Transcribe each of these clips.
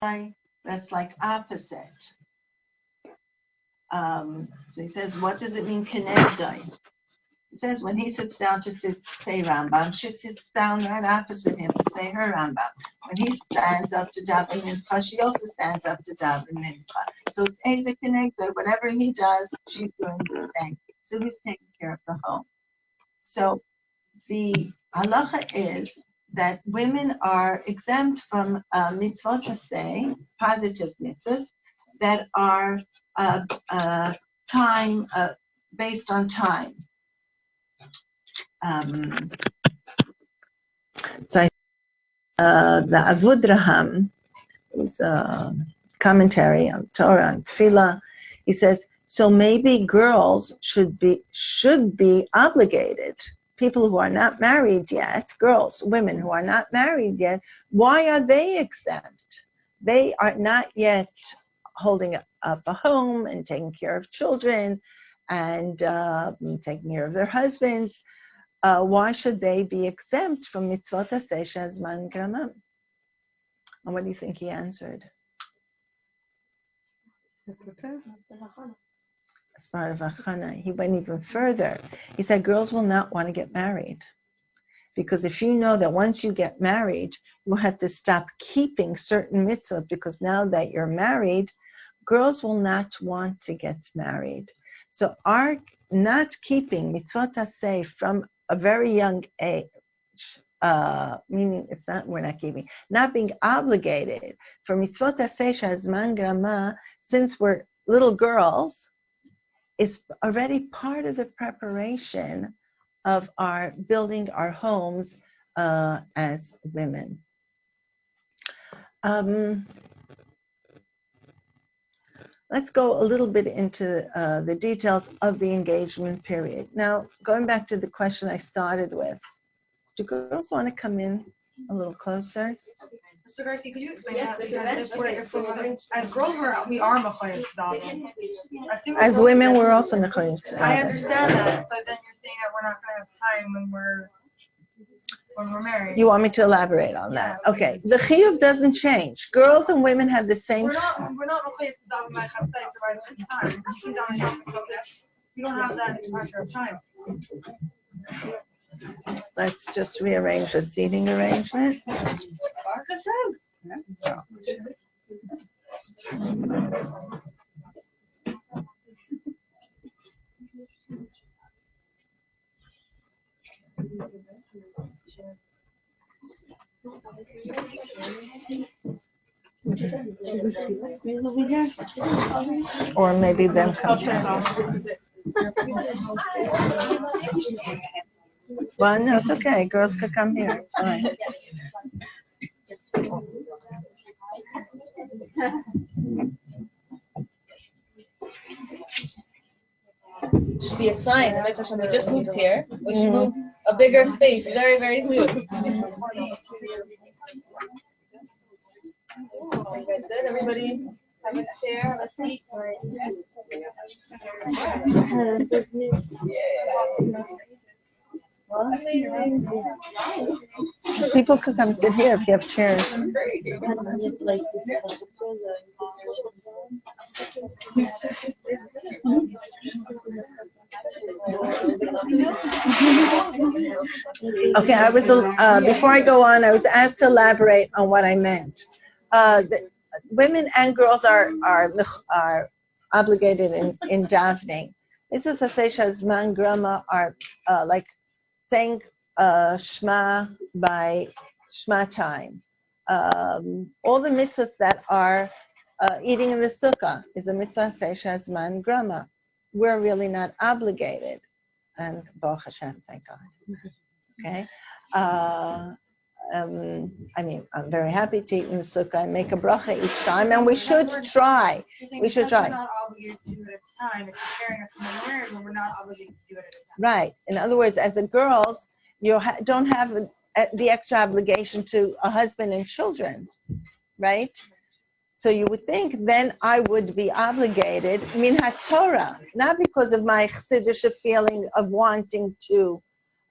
that's like opposite. So he says, what does it mean, kenegdai? He says when he sits down to say Rambam, she sits down right opposite him to say her Rambam. When he stands up to daven mincha, she also stands up to daven mincha. So it's Eza Kenegda. Whatever he does, she's doing the same. So who's taking care of the home? So the halacha is that women are exempt from mitzvot aseh, positive mitzvahs, that are time based on time. So the Avudraham is a commentary on Torah and Tefillah. He says, so maybe girls should be obligated. People who are not married yet, girls, women who are not married yet, why are they exempt? They are not yet holding up a home and taking care of children and taking care of their husbands. Why should they be exempt from mitzvot aseh shazman gramam? And what do you think he answered? As part of achana, he went even further. He said girls will not want to get married. Because if you know that once you get married, you will have to stop keeping certain mitzvot, because now that you're married, girls will not want to get married. So our not keeping mitzvot aseh from a very young age, meaning it's not, we're not keeping, not being obligated for mitzvot aseh shazman grama, since we're little girls, is already part of the preparation of our building our homes as women. Let's go a little bit into the details of the engagement period. Now, going back to the question I started with, do girls want to come in a little closer? Mr. Garcia, could you explain that? As girls, we are mechoyim tzedakah. As women, we're also mechoyim tzedakah. I understand that, but then you're saying that we're not going to have time when we're married. You want me to elaborate on that? Okay. The chiyuv doesn't change. Girls and women have the same. We're not mechoyim tzedakah by chassidus to write the time. You don't have that pressure of time. Let's just rearrange the seating arrangement. Or maybe them come down. Well, no, it's okay. Girls could come here. It's fine. It should be a sign that makes us we just moved here. We should move a bigger space very, very soon. You guys good? Everybody have a chair, have a seat. People could come sit here if you have chairs. Okay, I was before I go on, I was asked to elaborate on what I meant. Women and girls are obligated in davening. This is a Shazman Grama are like saying Shema by Shema time. All the mitzvahs that are eating in the sukkah is a mitzvah Shazman Grama. We're really not obligated, and Baruch Hashem, thank God. Okay. I mean, I'm very happy to eat in the sukkah and make a bracha each time, and we should try. We should try. We're not obligated to do it at a time. It's sharing us from the marriage, but we're not obligated to do it at a time. Right. In other words, as a girls, you don't have the extra obligation to a husband and children, right? So you would think then I would be obligated, min haTorah, not because of my Chassidish feeling of wanting to.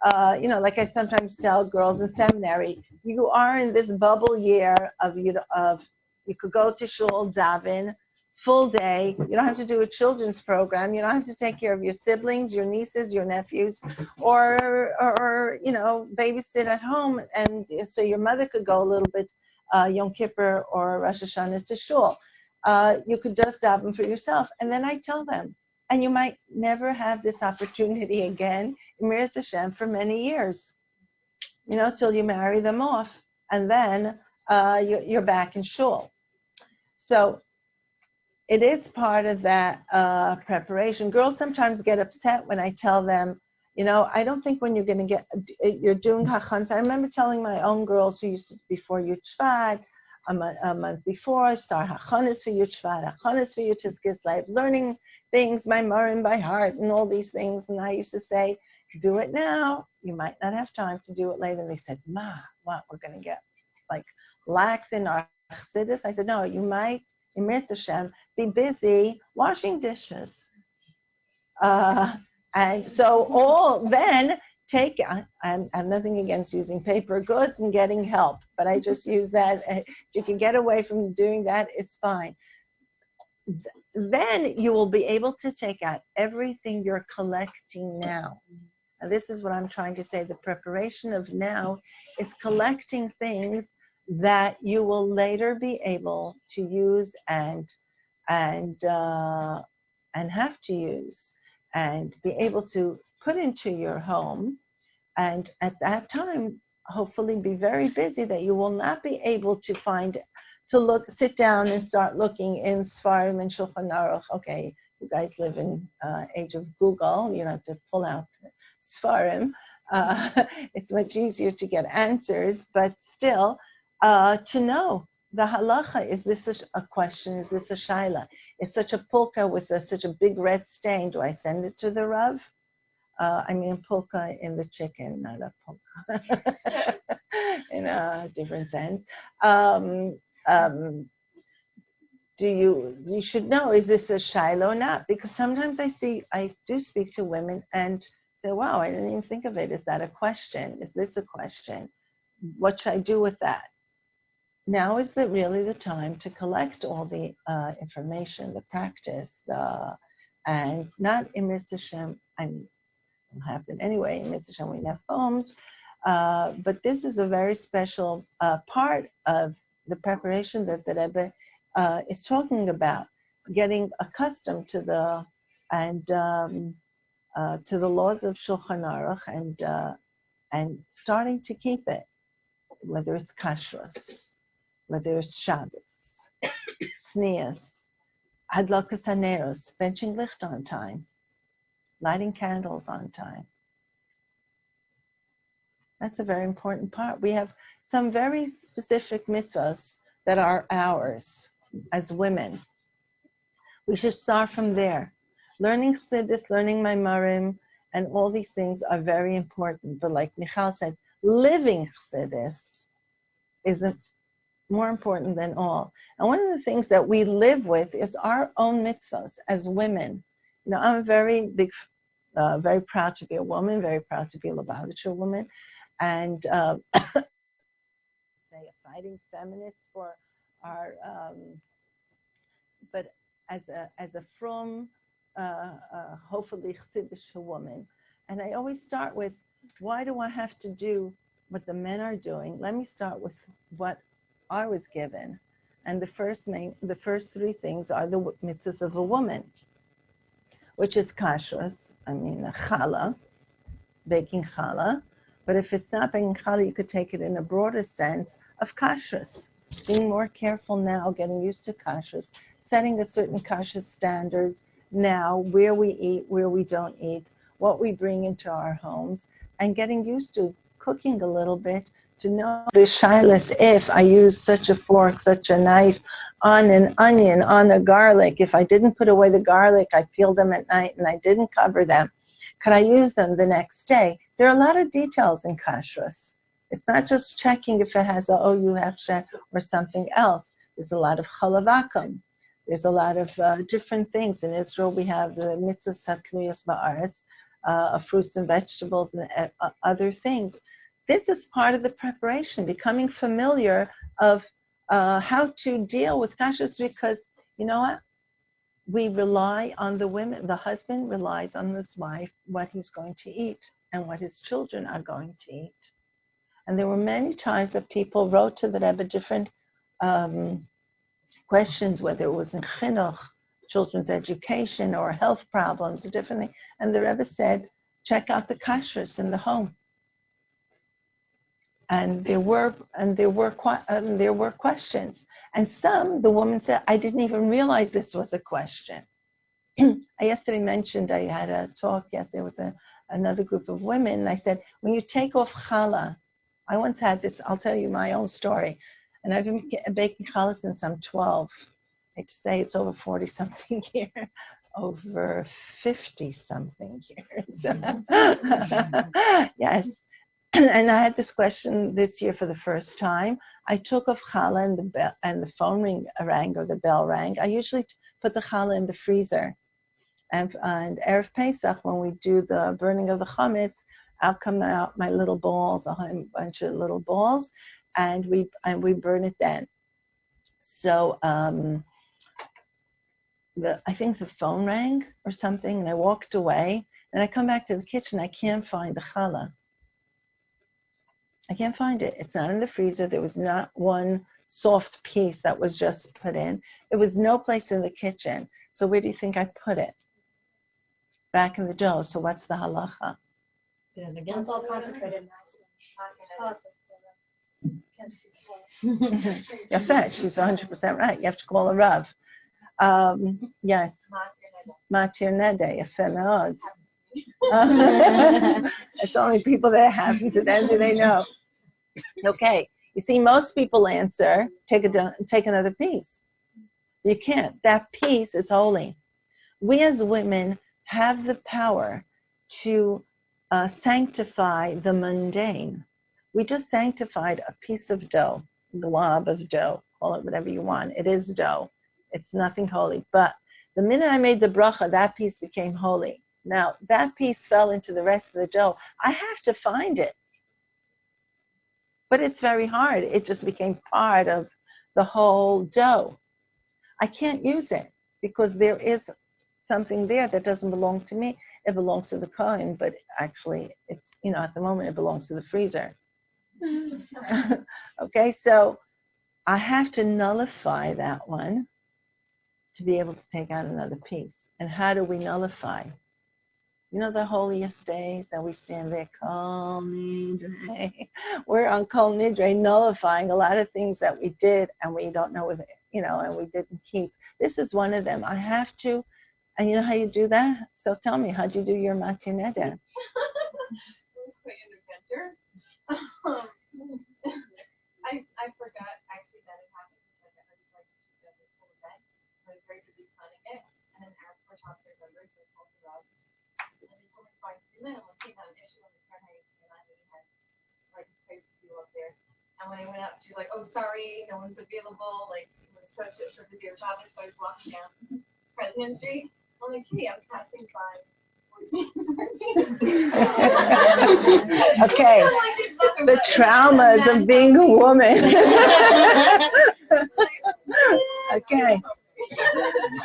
Like I sometimes tell girls in seminary, you are in this bubble year of You could go to shul, daven, full day. You don't have to do a children's program. You don't have to take care of your siblings, your nieces, your nephews, or babysit at home. And so your mother could go a little bit Yom Kippur or Rosh Hashanah to shul. You could just daven for yourself. And then I tell them, and you might never have this opportunity again, Mir Hashem, for many years, till you marry them off. And then you're back in shul. So it is part of that preparation. Girls sometimes get upset when I tell them, I don't think when you're going to you're doing hachans. I remember telling my own girls who used to, before Yud Shvat, a month before, start hachanas for Yud Shvat, hachanas for Yud Kislev, learning things, my marim by heart, and all these things. And I used to say, do it now. You might not have time to do it later. And they said, Ma, what, we're going to get like lax in our Chassidus? I said, no, you might, in Mirz Hashem, be busy washing dishes. And so then I have nothing against using paper goods and getting help, but I just use that. If you can get away from doing that, it's fine. Then you will be able to take out everything you're collecting now. And this is what I'm trying to say. The preparation of now is collecting things that you will later be able to use and have to use and be able to put into your home. And at that time, hopefully be very busy that you will not be able to sit down and start looking in Sfarim and Shulchan Aruch. Okay, you guys live in age of Google. You don't have to pull out Sfarim. It's much easier to get answers, but still, to know the halacha, is this a question? Is this a shaila? Is such a pulka with such a big red stain, do I send it to the Rav? I mean pulka in the chicken, not a pulka in a different sense. You should know, is this a shaila or not? Because sometimes I do speak to women and say, wow, I didn't even think of it. Is that a question? Is this a question? What should I do with that? Now is really the time to collect all the information, the practice, and not in Mirz Hashem. It'll happen anyway. In Mirz Hashem we have homes, but this is a very special part of the preparation that the Rebbe is talking about, getting accustomed to the laws of Shulchan Aruch and starting to keep it, whether it's kashrus, whether it's Shabbos, Sneas, Hadlakas Haneros, benching licht on time, lighting candles on time. That's a very important part. We have some very specific mitzvahs that are ours as women. We should start from there. Learning Chassidus, learning Maimarim, and all these things are very important. But like Michal said, living Chassidus isn't more important than all. And one of the things that we live with is our own mitzvahs as women. I'm very proud to be a woman, very proud to be a Lubavitcher woman, and say a fighting feminist for our, but as a from, hopefully Chassidish woman. And I always start with, why do I have to do what the men are doing? Let me start with what I was given. And the first three things are the mitzvahs of a woman, which is kashrus, challah, baking challah. But if it's not baking challah, you could take it in a broader sense of kashrus. Being more careful now, getting used to kashrus, setting a certain kashrus standard now, where we eat, where we don't eat, what we bring into our homes, and getting used to cooking a little bit to know the shilas, if I use such a fork, such a knife on an onion, on a garlic, if I didn't put away the garlic, I peeled them at night and I didn't cover them, could I use them the next day? There are a lot of details in kashrus. It's not just checking if it has a OU hechsher or something else. There's a lot of chalavakum. There's a lot of different things. In Israel, we have the mitzvah sakliyas ba'aretz, of fruits and vegetables and other things. This is part of the preparation, becoming familiar of how to deal with kashrus, because you know what? We rely on the women. The husband relies on his wife, what he's going to eat and what his children are going to eat. And there were many times that people wrote to the Rebbe different questions, whether it was in chinuch, children's education, or health problems, or different things. And the Rebbe said, check out the kashrus in the home. And there were questions. And some, the woman said, I didn't even realize this was a question. I yesterday mentioned, I had a talk yesterday with another group of women, and I said, when you take off challah, I once had this, I'll tell you my own story, and I've been baking challah since I'm 12. I hate to say it's over 40-something years, over 50-something years. Yes. And I had this question this year for the first time. I took off challah and the phone rang or the bell rang. I usually put the challah in the freezer. And Erev Pesach, when we do the burning of the chametz, I'll come out my little balls, a bunch of little balls, and we burn it then. So I think the phone rang or something, and I walked away. And I come back to the kitchen. I can't find the challah. I can't find it. It's not in the freezer. There was not one soft piece that was just put in. There was no place in the kitchen. So where do you think I put it? Back in the dough. So what's the halacha? It's all consecrated Yafet, she's 100% right. You have to call a Rav. Yes. Matir Neder, Yafet Meod. It's only people that happen to them do they know. Okay, you see, most people answer, take another piece. You can't. That piece is holy. We as women have the power to sanctify the mundane. We just sanctified a piece of dough, the glob of dough, call it whatever you want. It is dough. It's nothing holy. But the minute I made the bracha, that piece became holy. Now, that piece fell into the rest of the dough. I have to find it. But it's very hard. It just became part of the whole dough. I can't use it because there is something there that doesn't belong to me. It belongs to the Kohen, but actually, it's, at the moment, it belongs to the freezer. Okay, so I have to nullify that one to be able to take out another piece. And how do we nullify? The holiest days that we stand there, Kol Nidre. We're on Kol Nidre nullifying a lot of things that we did and we don't know and we didn't keep. This is one of them. I have to, and you know how you do that? So tell me, how'd you do your Matir Neder? It was quite an adventure. I forgot actually that it happened because I was like this whole event. I was very busy planning it, and then after Chassidus remembered, so I called the Rebbe. And then someone find him, and when he had an issue on the Fahrenheit, and I had like quite a few up there. And when I went up, she was like, "Oh, sorry, no one's available." Like it was so busy with Shabbos, so I was walking down President Street. I'm like, "Hey, I'm passing by." Okay, the traumas of being a woman.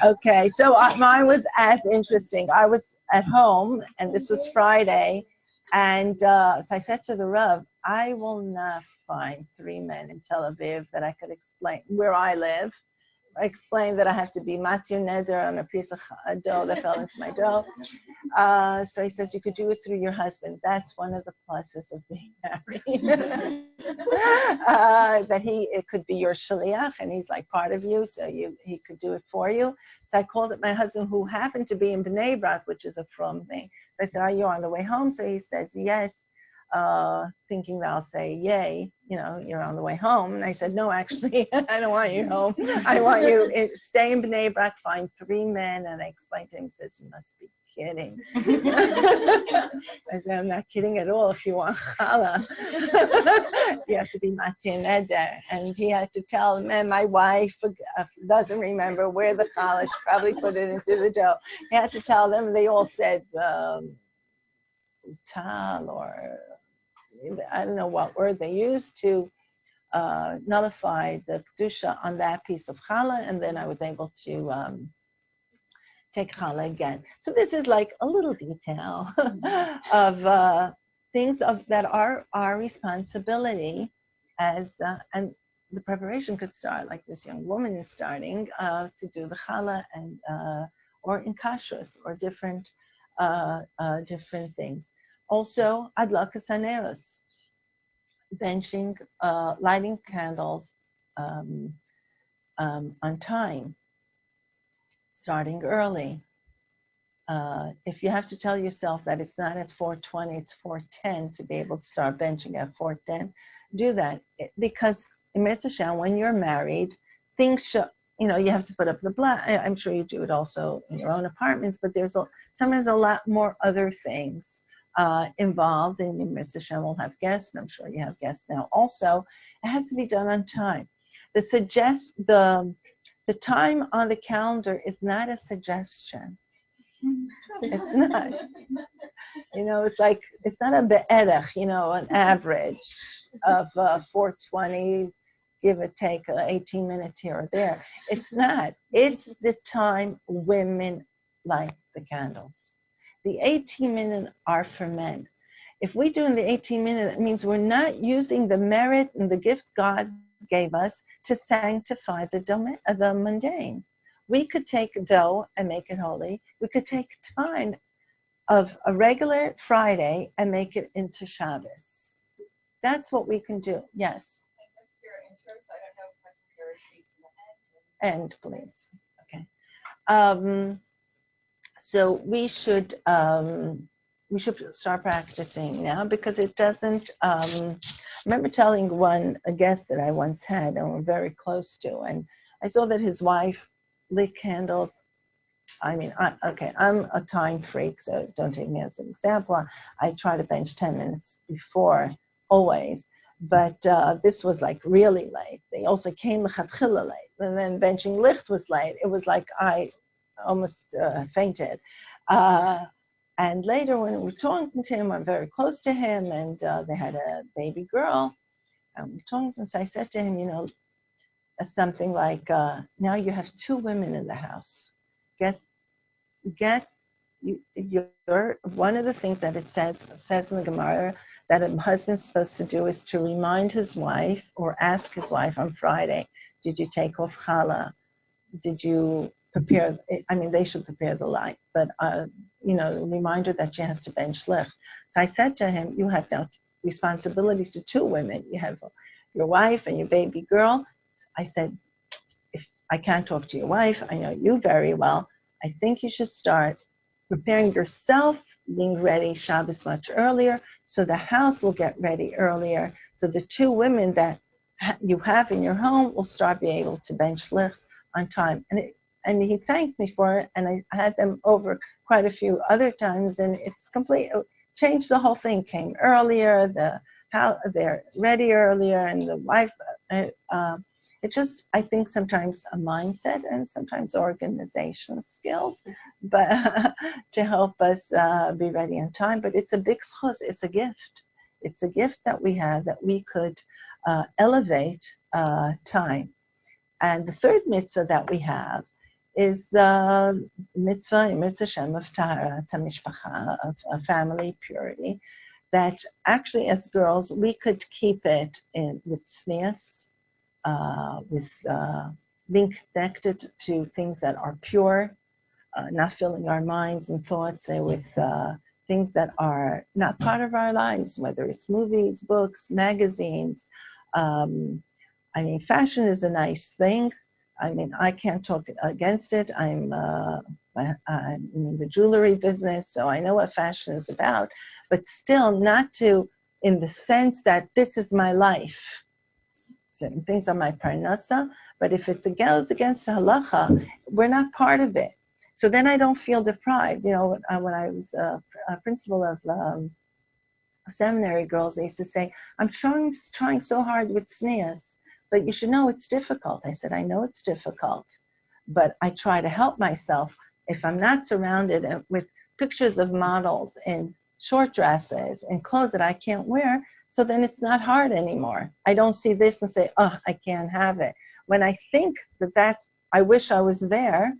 Okay, so mine was as interesting. I was at home, and this was Friday, and so I said to the Rav, I will not find 3 men in Tel Aviv that I could explain where I live. I explained that I have to be Matir Neder on a piece of dough that fell into my dough. So he says, you could do it through your husband. That's one of the pluses of being married. That it could be your shaliach, and he's like part of you, so he could do it for you. So I called it my husband, who happened to be in Bnei Brak, which is a from thing. I said, are you on the way home? So he says, yes. Thinking that I'll say, yay, you're on the way home. And I said, no, actually, I don't want you home. I want you stay in Bnei Brak, find 3 men. And I explained to him, he says, you must be kidding. I said, I'm not kidding at all. If you want challah, you have to be Matir Neder. And he had to tell them, and my wife doesn't remember where the challah, she probably put it into the dough. He had to tell them, and they all said, tal, or I don't know what word they used to nullify the kedusha on that piece of challah, and then I was able to take challah again. So this is like a little detail of things that are our responsibility as and the preparation could start like this young woman is starting to do the challah and or in kashrus or different things. Also, adlakas haneros, benching, lighting candles on time, starting early. If you have to tell yourself that it's not at 4:20, it's 4:10 to be able to start benching at 4:10, do that. Because in Mitzvah Shem, when you're married, things should, you have to put up the I'm sure you do it also in your own apartments, but there's sometimes a lot more other things involved. And in Mitzvah Shem, we'll have guests, and I'm sure you have guests now also. It has to be done on time. The time on the calendar is not a suggestion. It's not. It's like, it's not a be'erech, an average of 4:20, give or take 18 minutes here or there. It's not. It's the time women light the candles. The 18 minutes are for men. If we do in the 18 minutes, it means we're not using the merit and the gift God gave us to sanctify the mundane. We could take dough and make it holy. We could take time of a regular Friday and make it into Shabbos. That's what we can do. Yes. That's your intro, so I don't know if questions are received in the end. End, please. Okay. So we should start practicing now, because it doesn't. I remember telling a guest that I once had and we're very close to, and I saw that his wife lit candles. I mean, I'm a time freak, so don't take me as an example. I try to bench 10 minutes before, always. But this was like really late. They also came lechatchila late, and then benching licht was late. It was like I almost fainted. And later, when we were talking to him, I'm very close to him, and they had a baby girl. And we talked, and so I said to him, something like, now you have 2 women in the house. One of the things that it says in the Gemara that a husband's supposed to do is to remind his wife or ask his wife on Friday, did you take off challah? Did you prepare? I mean, they should prepare the light, but a reminder that she has to bench lift. So I said to him, you have now responsibility to 2 women. You have your wife and your baby girl. I said, if I can't talk to your wife, I know you very well. I think you should start preparing yourself, being ready Shabbos much earlier, so the house will get ready earlier, so the 2 women that you have in your home will start being able to bench lift on time. And he thanked me for it, and I had them over quite a few other times, and it's changed the whole thing. Came earlier, they're ready earlier, and the wife. It's just, I think, sometimes a mindset and sometimes organization skills, but to help us be ready on time. But it's a big schus, it's a gift. It's a gift that we have that we could elevate time. And the third mitzvah that we have is mitzvah Shem of Tahara, Mishpacha, of family purity, that actually as girls we could keep it with tznius, with being connected to things that are pure, not filling our minds and thoughts with things that are not part of our lives, whether it's movies, books, magazines. Fashion is a nice thing. I can't talk against it. I'm in the jewelry business, so I know what fashion is about, but still not to, in the sense that this is my life. Certain things are my parnasa, but if it goes against the halacha, we're not part of it. So then I don't feel deprived. When I was a principal of seminary girls, they used to say, I'm trying so hard with tznius, but you should know it's difficult. I said, I know it's difficult, but I try to help myself. If I'm not surrounded with pictures of models in short dresses and clothes that I can't wear, So then it's not hard anymore. I don't see this and say, oh, I can't have it. When I think I wish I was there,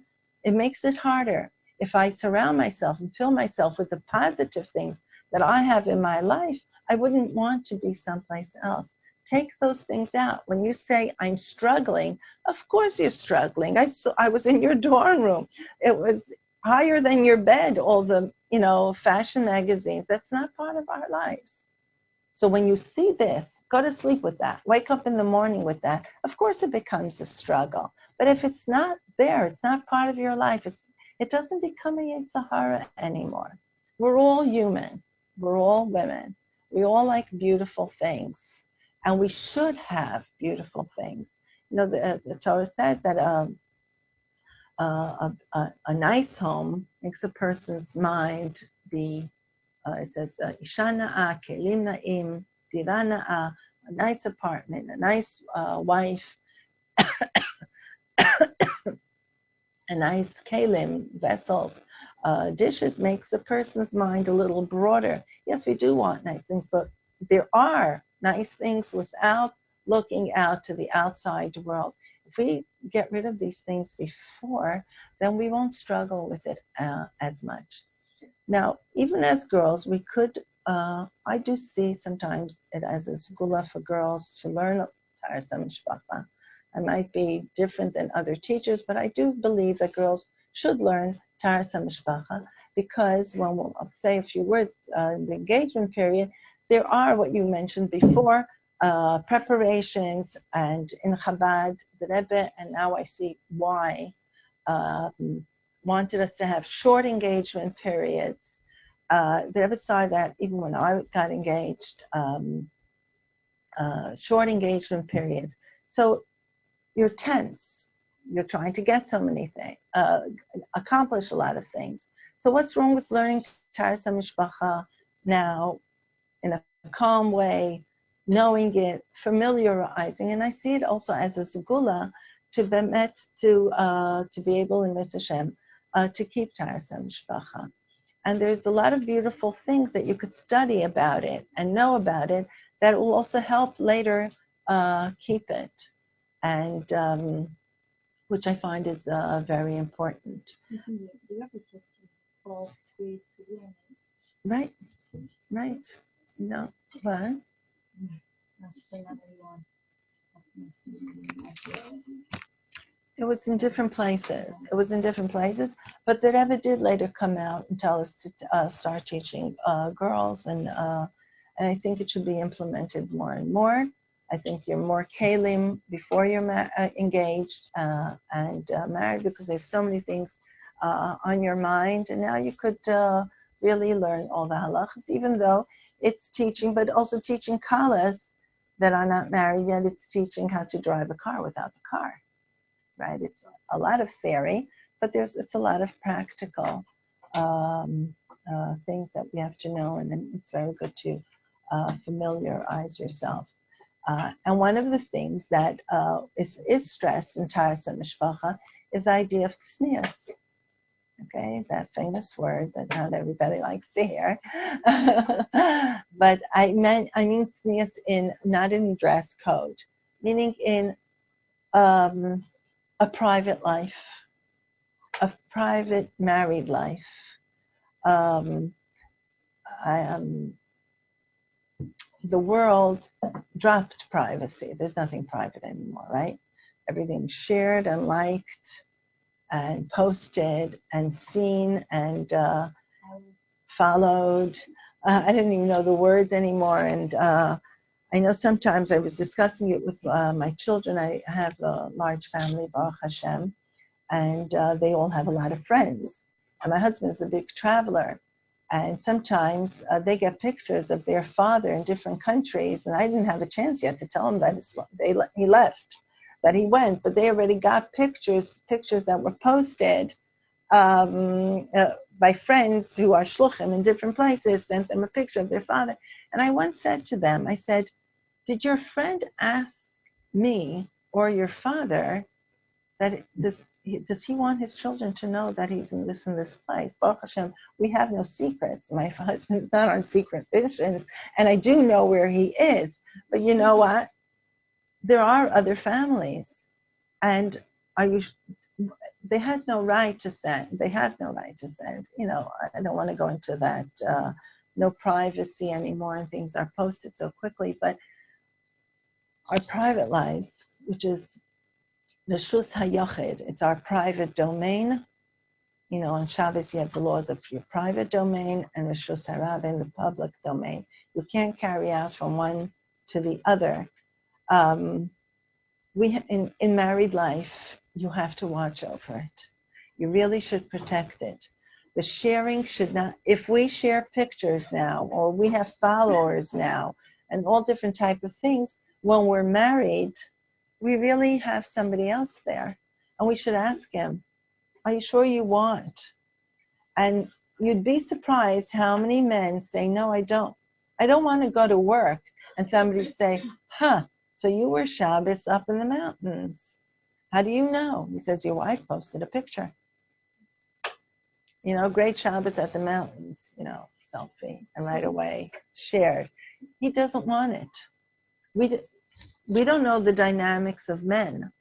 it makes it harder. If I surround myself and fill myself with the positive things that I have in my life, I wouldn't want to be someplace else. Take those things out. When you say, I'm struggling, of course you're struggling. I was in your dorm room. It was higher than your bed, all the, fashion magazines. That's not part of our lives. So when you see this, go to sleep with that. Wake up in the morning with that. Of course it becomes a struggle. But if it's not there, it's not part of your life, it doesn't become a Yetzer Hara anymore. We're all human. We're all women. We all like beautiful things. And we should have beautiful things. The Torah says that a nice home makes a person's mind be, it says, Isha na'a, kelim na'im, dira na'a, a nice apartment, a nice wife, a nice kelim, vessels, dishes, makes a person's mind a little broader. Yes, we do want nice things, but there are nice things without looking out to the outside world. If we get rid of these things before, then we won't struggle with it as much. Now, even as girls, we could, I do see sometimes it as a segula for girls to learn Taharas HaMishpacha. I might be different than other teachers, but I do believe that girls should learn Taharas HaMishpacha because when we'll say a few words in the engagement period, there are what you mentioned before, preparations, and in Chabad, the Rebbe, and now I see why, wanted us to have short engagement periods. The Rebbe saw that even when I got engaged, short engagement periods. So you're tense. You're trying to get so many things, accomplish a lot of things. So what's wrong with learning Taharas HaMishpacha now in a calm way, knowing it, familiarizing, and I see it also as a segula to be able in Mitzvah Hashem to keep Taharas HaMishpacha. And there's a lot of beautiful things that you could study about it and know about it that will also help later keep it, and which I find is very important. Right. No, what? It was in different places. But the Rebbe did later come out and tell us to start teaching girls, and I think it should be implemented more and more. I think you're more kelim before you're engaged and married, because there's so many things on your mind, and now you could really learn all the halachas, even though it's teaching, but also teaching kalas that are not married yet. It's teaching how to drive a car without the car, right? It's a lot of theory, but it's a lot of practical things that we have to know, and then it's very good to familiarize yourself. And one of the things that is stressed in Taharas HaMishpacha is the idea of tznius. Okay, that famous word that not everybody likes to hear. But I mean tznius not in dress code, meaning in a private life, a private married life. The world dropped privacy. There's nothing private anymore, right? Everything's shared and liked and posted and seen and followed. I didn't even know the words anymore. And I know sometimes I was discussing it with my children. I have a large family, Baruch Hashem, and they all have a lot of friends. And my husband's a big traveler. And sometimes they get pictures of their father in different countries, and I didn't have a chance yet to tell him that he left, that he went, but they already got pictures that were posted by friends who are shluchim in different places, sent them a picture of their father. And I once said to them, I said, did your friend ask me or your father that does he want his children to know that he's in this place? Baruch Hashem, we have no secrets. My husband's not on secret missions, and I do know where he is. But you know what? There are other families, and they had no right to send. They have no right to send. I don't want to go into that. No privacy anymore, and things are posted so quickly. But our private lives, which is Reshus HaYochid, it's our private domain. On Shabbos you have the laws of your private domain and Reshus HaRabim, the public domain. You can't carry out from one to the other. In married life, you have to watch over it. You really should protect it. The sharing should not, if we share pictures now, or we have followers now, and all different type of things, when we're married, we really have somebody else there. And we should ask him, are you sure you want? And you'd be surprised how many men say, no, I don't. I don't want to go to work. And somebody say, so you were Shabbos up in the mountains. How do you know? He says, your wife posted a picture. Great Shabbos at the mountains, selfie. And right away, shared. He doesn't want it. We don't know the dynamics of men.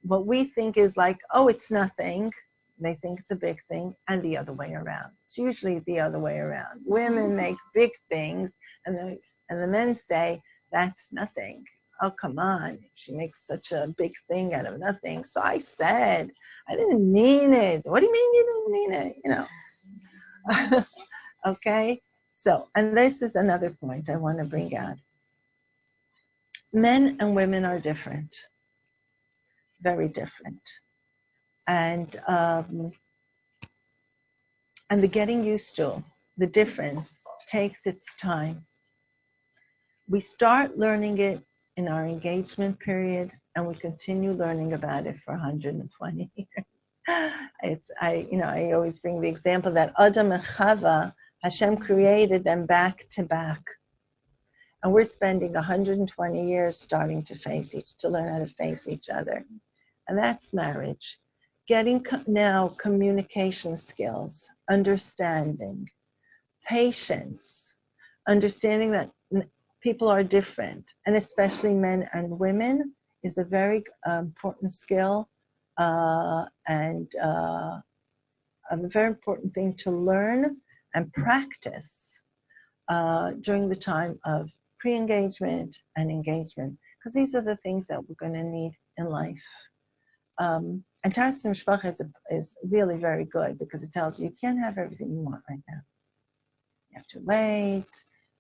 What we think is like, oh, it's nothing. They think it's a big thing, and the other way around. It's usually the other way around. Women make big things, and the men say, that's nothing. Oh, come on. She makes such a big thing out of nothing. So I said, I didn't mean it. What do you mean you didn't mean it? Okay? So, and this is another point I want to bring out. Men and women are different, very different. And the getting used to, the difference, takes its time. We start learning it in our engagement period, and we continue learning about it for 120 years. I always bring the example that Adam and Chava, Hashem created them back to back. And we're spending 120 years starting to learn how to face each other. And that's marriage. Getting now communication skills, understanding, patience, understanding that people are different, and especially men and women is a very important skill and a very important thing to learn and practice during the time of pre-engagement and engagement, because these are the things that we're going to need in life. And Taras Mishpacha is really very good because it tells you can't have everything you want right now. You have to wait.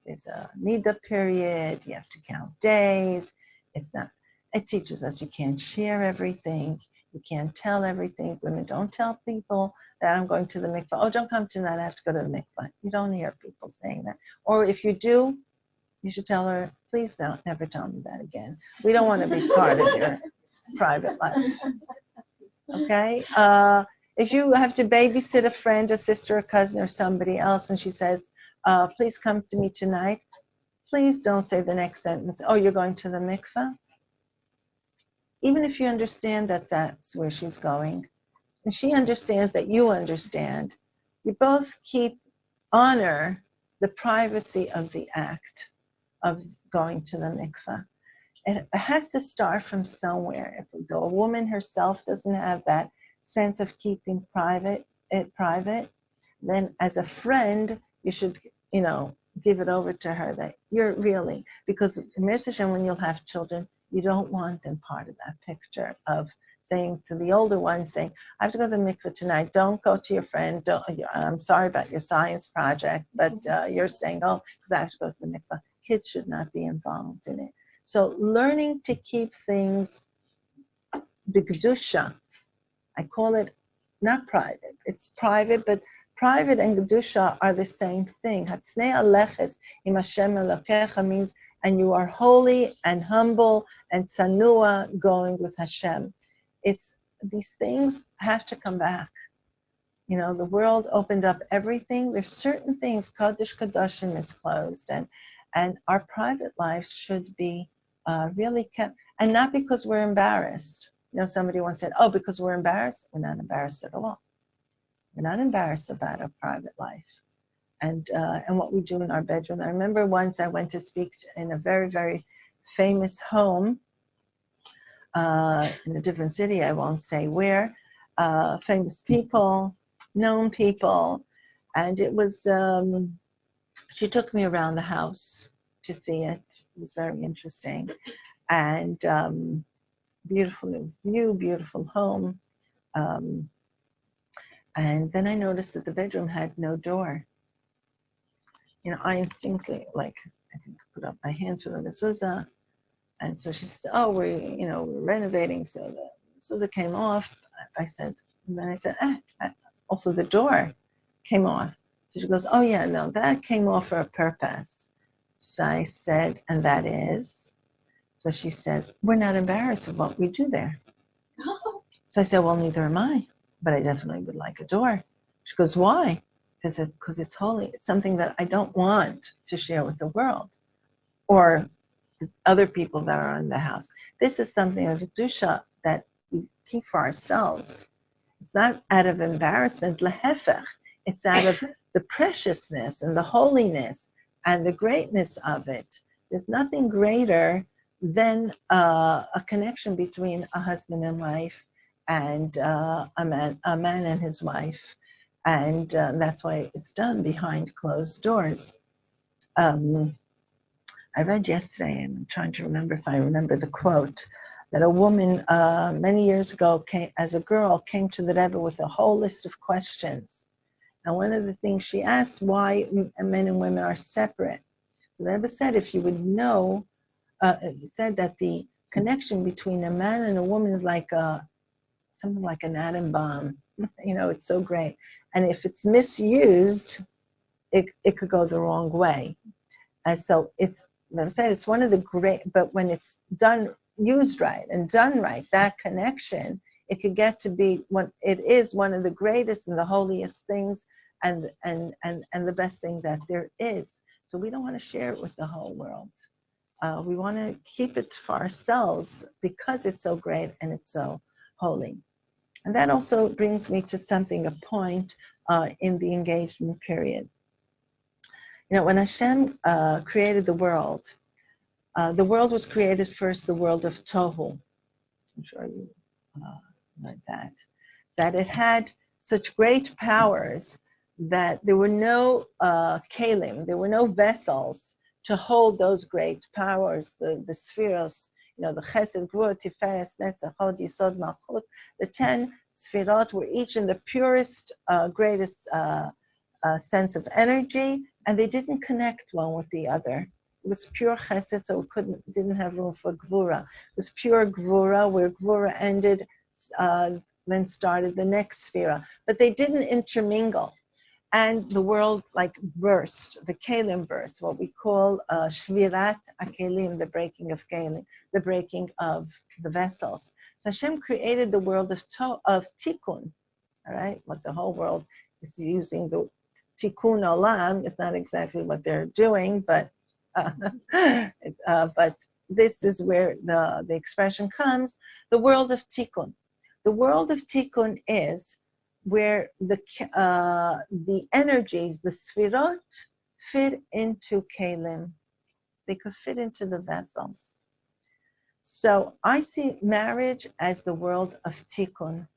There's a nida period. You have to count days. It teaches us you can't share everything. You can't tell everything. Women don't tell people that I'm going to the mikvah. Oh, don't come tonight. I have to go to the mikvah. You don't hear people saying that. Or if you do, you should tell her, please don't, never tell me that again. We don't want to be part of your private life. Okay? If you have to babysit a friend, a sister, a cousin, or somebody else, and she says, please come to me tonight, please don't say the next sentence, oh, you're going to the mikvah? Even if you understand that that's where she's going, and she understands that you understand, you both honor the privacy of the act of going to the mikvah. It has to start from somewhere. If a woman herself doesn't have that sense of keeping it private, then as a friend, you should, give it over to her that you're really, because Mitzvah Hashem, when you'll have children, you don't want them part of that picture of saying to the older one, saying, I have to go to the mikveh tonight. Don't go to your friend. I'm sorry about your science project, but you're saying, oh, because I have to go to the mikveh. Kids should not be involved in it. So learning to keep things b'kedusha, I call it not private. It's private, but private and kedusha are the same thing. Hatznei aleches im Hashem elokecha means, and you are holy and humble and tzanua going with Hashem. These things have to come back. The world opened up everything. There's certain things, Kodesh Kodashim is closed, and our private life should be really kept, and not because we're embarrassed. Somebody once said, oh, because we're embarrassed. We're not embarrassed at all. We're not embarrassed about our private life and what we do in our bedroom. I remember once I went to speak in a very, very famous home in a different city, I won't say where, famous people, known people, and it was, she took me around the house to see it. It was very interesting, and beautiful view, beautiful home, and then I noticed that the bedroom had no door. I instinctively, I think, put up my hand to the mezuzah. And so she said, oh, we're renovating. So the mezuzah came off. I said, also the door came off. So she goes, oh, yeah, no, that came off for a purpose. So I said, and that is? So she says, we're not embarrassed of what we do there. So I said, well, neither am I, but I definitely would like a door. She goes, why? Because it's holy. It's something that I don't want to share with the world or the other people that are in the house. This is something of Kedusha that we keep for ourselves. It's not out of embarrassment, lehefech. It's out of the preciousness and the holiness and the greatness of it. There's nothing greater than a connection between a husband and wife and a man and his wife. And that's why it's done behind closed doors. I read yesterday, and I'm trying to remember if I remember the quote, that a woman many years ago, as a girl, came to the Rebbe with a whole list of questions. And one of the things she asked, why men and women are separate. So the Rebbe said, if you would know, he said that the connection between a man and a woman is like something like an atom bomb. It's so great. And if it's misused, it could go the wrong way. And so I said it's one of the great, but when it's used right and done right, that connection, it could get to be it is one of the greatest and the holiest things and the best thing that there is. So we don't want to share it with the whole world. We want to keep it for ourselves because it's so great and it's so holy. And that also brings me to a point in the engagement period. When Hashem created the world was created first, the world of Tohu. I'm sure you learned that it had such great powers that there were no kalim, there were no vessels to hold those great powers, the spheros, the Chesed, Gvur, Tiferes, Netzach, Hod, Yisod, Malchut. The 10 sphirot were each in the purest, greatest sense of energy, and they didn't connect one with the other. It was pure Chesed, so it didn't have room for Gvura. It was pure Gvura, where Gvura ended, then started the next sphera. But they didn't intermingle. And the world burst, the Kalim burst, what we call Shvirat HaKelim, the breaking of Kalim, the breaking of the vessels. So Hashem created the world of tikun, all right? What the whole world is using, the tikun olam is not exactly what they're doing, but this is where the expression comes, the world of tikun. The world of tikun is where the energies, the sfirot, fit into kalim. They could fit into the vessels. So I see marriage as the world of tikkun.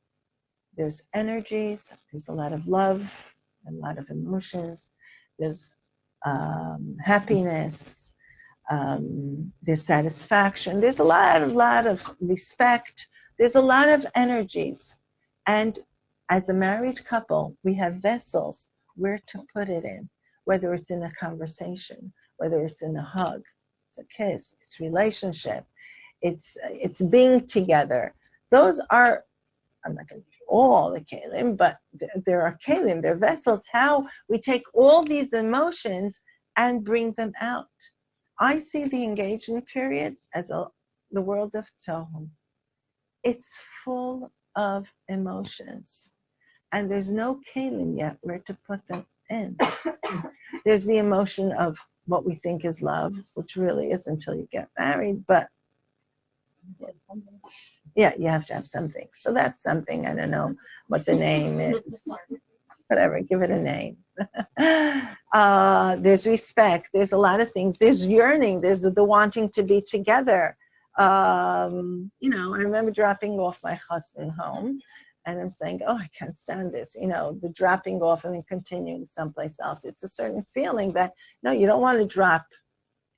There's energies, there's a lot of love, a lot of emotions, there's happiness, there's satisfaction, there's a lot of respect, there's a lot of energies. And as a married couple, we have vessels where to put it in, whether it's in a conversation, whether it's in a hug, it's a kiss, it's relationship, it's being together. Those are, I'm not going to give you all the kalim, but there are kalim, there are vessels, how we take all these emotions and bring them out. I see the engagement period as the world of tohu. It's full of emotions. And there's no kalim yet where to put them in. There's the emotion of what we think is love, which really is until you get married, but Yeah, you have to have something. So that's something. I don't know what the name is. Whatever, give it a name. There's respect. There's a lot of things. There's yearning. There's the wanting to be together. I remember dropping off my husband home, and I'm saying, oh, I can't stand this. The dropping off and then continuing someplace else. It's a certain feeling that, no, you don't want to drop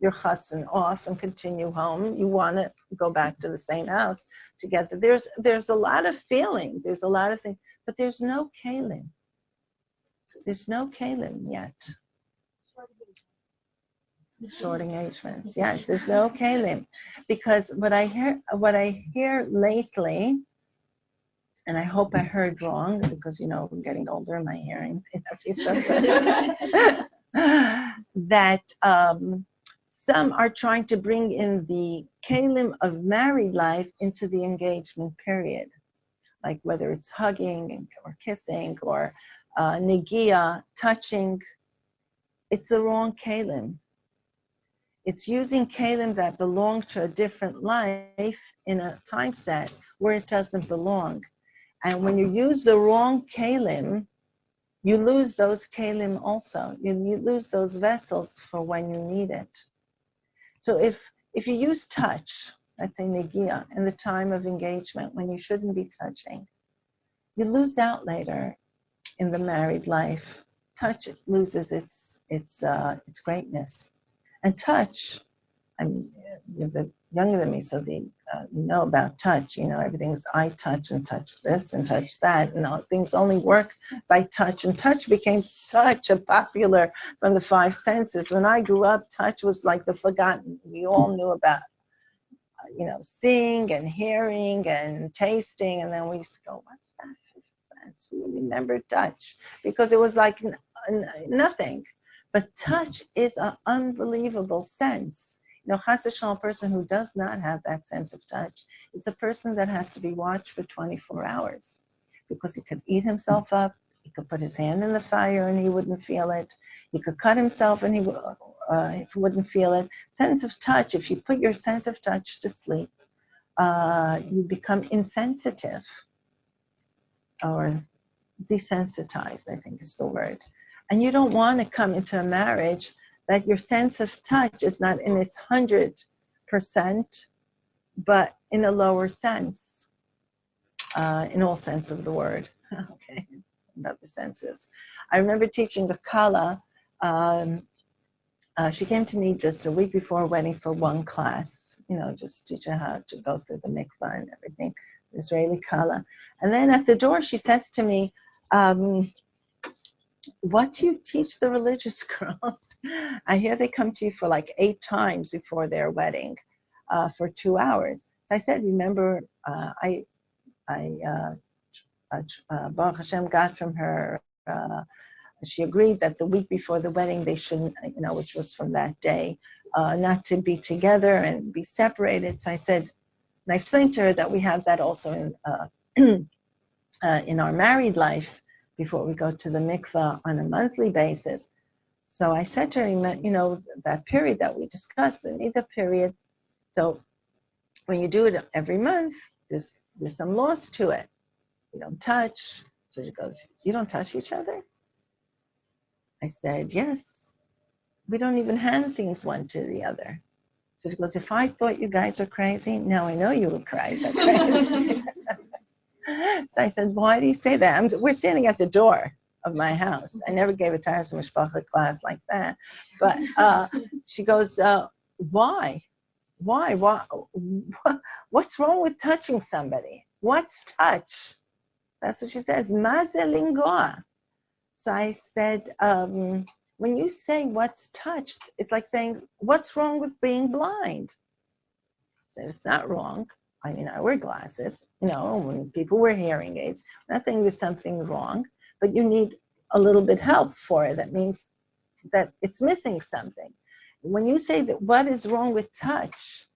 your husband off and continue home. You want to go back to the same house together. There's a lot of feeling. There's a lot of things, but there's no kalim. There's no kalim yet. Short engagements. Yes, there's no kalim, because what I hear lately, and I hope I heard wrong, because I'm getting older and my hearing that some are trying to bring in the kalim of married life into the engagement period, like whether it's hugging or kissing or negia, touching. It's the wrong kalim. It's using kalim that belong to a different life in a time set where it doesn't belong. And when you use the wrong kalim, you lose those kalim also. You lose those vessels for when you need it. So if you use touch, let's say negia, in the time of engagement when you shouldn't be touching, you lose out later in the married life. Touch loses its greatness. And touch, you're younger than me, so you know about touch. Everything's I touch and touch this and touch that. Things only work by touch. And touch became such a popular from the five senses. When I grew up, touch was like the forgotten. We all knew about, seeing and hearing and tasting. And then we used to go, what's that fifth sense? We remember touch because it was like nothing. But touch is an unbelievable sense. Chas v'shalom, a person who does not have that sense of touch, it's a person that has to be watched for 24 hours because he could eat himself up, he could put his hand in the fire and he wouldn't feel it, he could cut himself and he wouldn't feel it. Sense of touch, if you put your sense of touch to sleep, you become insensitive or desensitized, I think is the word. And you don't want to come into a marriage that your sense of touch is not in its 100%, but in a lower sense, in all sense of the word. Okay, about the senses. I remember teaching a kala. She came to me just a week before a wedding for one class, just to teach her how to go through the mikvah and everything, Israeli kala. And then at the door, she says to me, what do you teach the religious girls? I hear they come to you for like 8 times before their wedding for 2 hours. So I said, remember, Baruch Hashem got from her, she agreed that the week before the wedding they shouldn't, which was from that day, not to be together and be separated. So I said, and I explained to her that we have that also in our married life, before we go to the mikvah on a monthly basis. So I said to her, that period that we discussed, the nida period. So when you do it every month, there's some loss to it. You don't touch. So she goes, you don't touch each other? I said, yes. We don't even hand things one to the other. So she goes, if I thought you guys are crazy, now I know you guys are crazy. So I said, why do you say that? We're standing at the door of my house. I never gave a Taras Mishpacha class like that. But she goes, why? What's wrong with touching somebody? What's touch? That's what she says. Maze lingua. So I said, when you say what's touch, it's like saying, what's wrong with being blind? I said, it's not wrong. I mean, I wear glasses, when people wear hearing aids. I'm not saying there's something wrong, but you need a little bit help for it. That means that it's missing something. When you say that what is wrong with touch,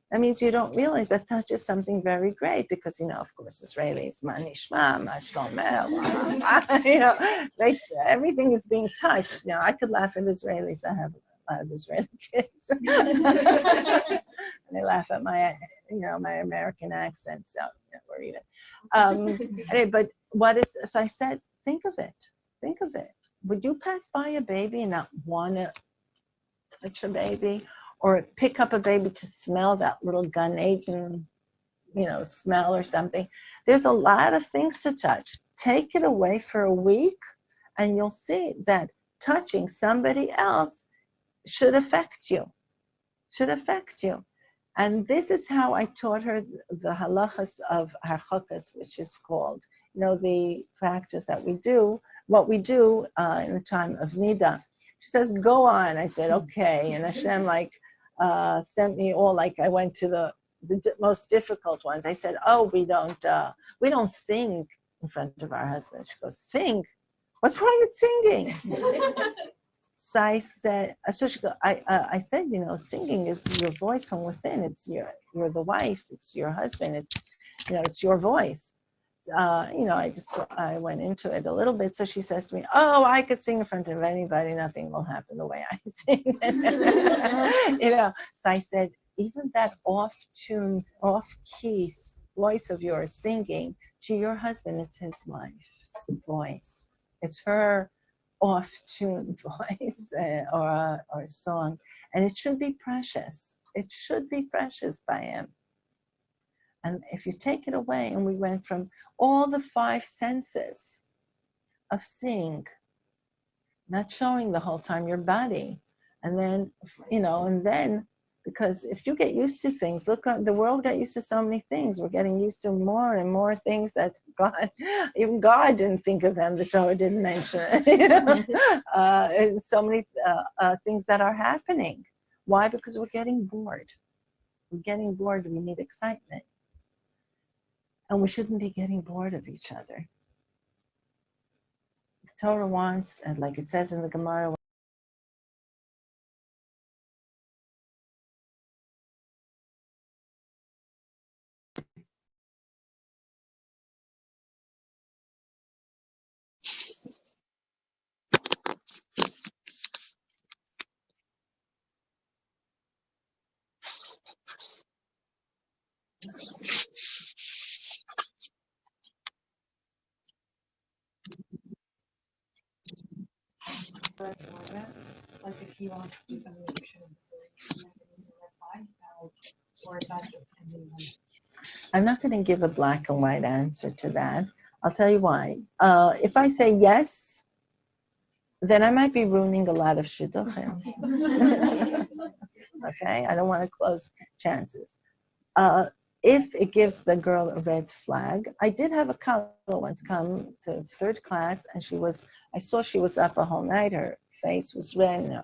that means you don't realize that touch is something very great because, of course, Israelis, ma nishma, ma shlomeh, like everything is being touched. I could laugh at Israelis. I have a lot of Israeli kids. And they laugh at my, my American accent, so or even. Anyway, but so I said, think of it. Would you pass by a baby and not want to touch a baby, or pick up a baby to smell that little Gan Eden, smell or something? There's a lot of things to touch. Take it away for a week, and you'll see that touching somebody else should affect you. And this is how I taught her the halachas of harchakas, which is called, the practice that we do, what we do in the time of Nida. She says, go on. I said, okay. And Hashem sent me all, I went to the most difficult ones. I said, we don't sing in front of our husbands. She goes, sing? What's wrong with singing? So I said, singing is your voice from within. You're the wife. It's your husband. It's your voice. I went into it a little bit. So she says to me, I could sing in front of anybody. Nothing will happen the way I sing. So I said, even that off-tune, off-key voice of yours singing to your husband, it's his wife's voice. It's her off-tune voice or song, and it should be precious. It should be precious by him. And if you take it away, and we went from all the 5 senses of seeing, not showing the whole time your body, and then because if you get used to things, look, the world got used to so many things. We're getting used to more and more things that even God didn't think of them. The Torah didn't mention it. And so many things that are happening. Why? Because we're getting bored. We need excitement. And we shouldn't be getting bored of each other. The Torah wants, and like it says in the Gemara, like if he wants to do something that you shouldn't reply, or is that just ending? I'm not going to give a black and white answer to that. I'll tell you why. If I say yes, then I might be ruining a lot of shidduchim. Okay, I don't want to close chances. If it gives the girl a red flag, I did have a couple once come to 3rd class, and I saw she was up a whole night. Her face was red.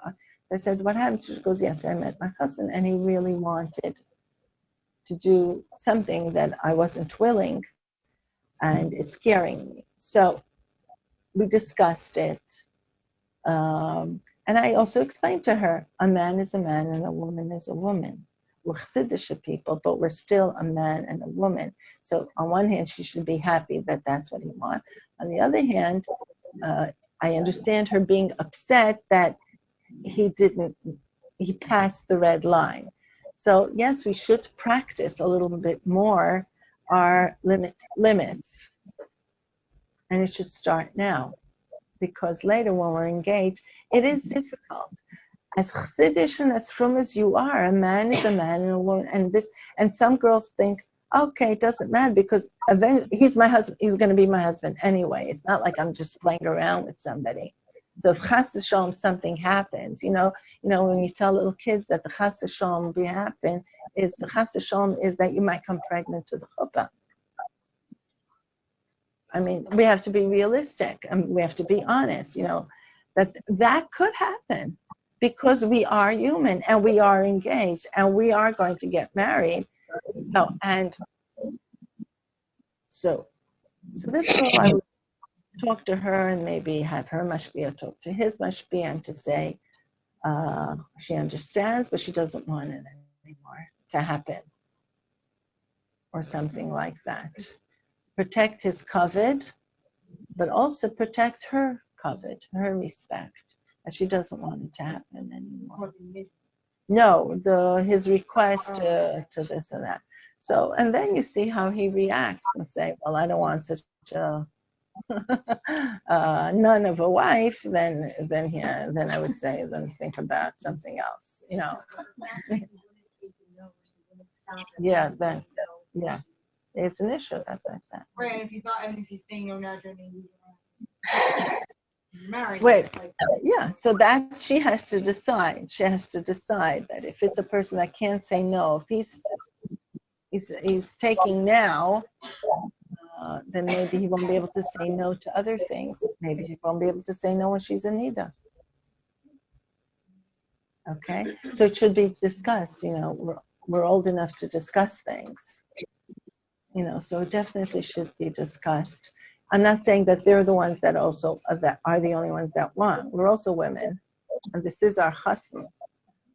I said, what happened? She goes, yes, I met my husband, and he really wanted to do something that I wasn't willing, and it's scaring me. So we discussed it. And I also explained to her, a man is a man and a woman is a woman. We're Chassidus people, but we're still a man and a woman. So on one hand, she should be happy that that's what he wants. On the other hand, I understand her being upset that he passed the red line. So yes, we should practice a little bit more our limits. And it should start now, because later when we're engaged, it is difficult. As Chassidish and as frum as you are, a man is a man and a woman, and some girls think, okay, it doesn't matter because eventually he's my husband. He's going to be my husband anyway. It's not like I'm just playing around with somebody. So if chas v'shalom something happens, when you tell little kids that the chas v'shalom will happen, the chas v'shalom is that you might come pregnant to the chuppah. I mean, we have to be realistic and we have to be honest. That could happen because we are human and we are engaged and we are going to get married. So this is all I would talk to her and maybe have her mashpia talk to his mashpia and to say she understands, but she doesn't want it anymore to happen or something like that. Protect his kavod, but also protect her kavod, her respect, that she doesn't want it to happen anymore. No, his request to this and that. So, and then you see how he reacts and say, well, I don't want such a none of a wife, then I would say, then think about something else, you know. Yeah, then, yeah, it's an issue, that's what I said. Right, and if he's not, and if he's saying no now, then married. Wait, yeah, so that she has to decide. She has to decide that if it's a person that can't say no, if he's taking now, then maybe he won't be able to say no to other things. Maybe he won't be able to say no when she's in Nida. Okay, so it should be discussed. You know, we're old enough to discuss things. You know, so it definitely should be discussed. I'm not saying that they're the ones that also that are the only ones that want. We're also women, and this is our chassan.